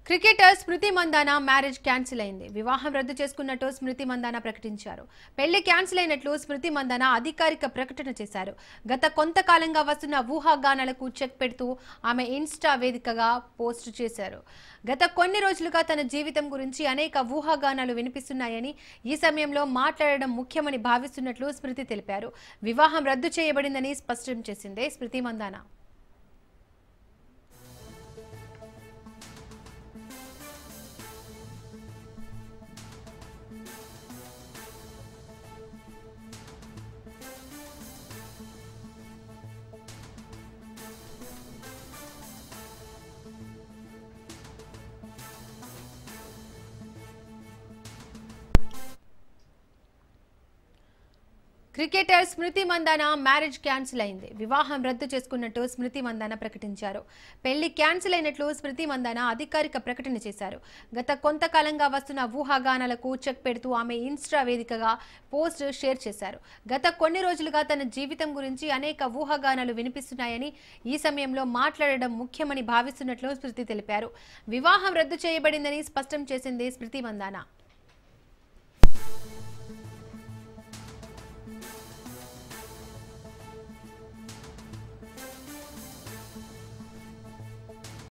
Cricketer స్మృతి Mandanna marriage cancel అయింది. వివాహం రద్దు చేసుకున్నట్టు స్మృతి మందాన ప్రకటించారు. పెళ్లి క్యాన్సిల్ అయినట్లు స్మృతి మందాన అధికారిక ప్రకటన చేశారు. గత కొంతకాలంగా వస్తున్న ఊహాగానాలకు చెక్ పెడుతూ ఆమె ఇన్స్టా వేదికగా పోస్ట్ చేశారు. గత కొన్ని రోజులుగా తన జీవితం గురించి అనేక ఊహాగానాలు వినిపిస్తున్నాయని, ఈ సమయంలో మాట్లాడడం ముఖ్యమని భావిస్తున్నట్లు స్మృతి తెలిపారు. వివాహం రద్దు చేయబడిందని స్పష్టం చేసింది స్మృతి మందాన. క్రికెటర్ స్మృతి మందాన మ్యారేజ్ క్యాన్సిల్ అయింది. వివాహం రద్దు చేసుకున్నట్టు స్మృతి మందాన ప్రకటించారు. పెళ్లి క్యాన్సిల్ అయినట్లు స్మృతి మందాన అధికారిక ప్రకటన చేశారు. గత కొంతకాలంగా వస్తున్న ఊహాగానాలకు చెక్ పెడుతూ ఆమె ఇన్స్టా వేదికగా పోస్ట్ షేర్ చేశారు. గత కొన్ని రోజులుగా తన జీవితం గురించి అనేక ఊహాగానాలు వినిపిస్తున్నాయని, ఈ సమయంలో మాట్లాడడం ముఖ్యమని భావిస్తున్నట్లు స్మృతి తెలిపారు. వివాహం రద్దు చేయబడిందని స్పష్టం చేసింది స్మృతి మందాన.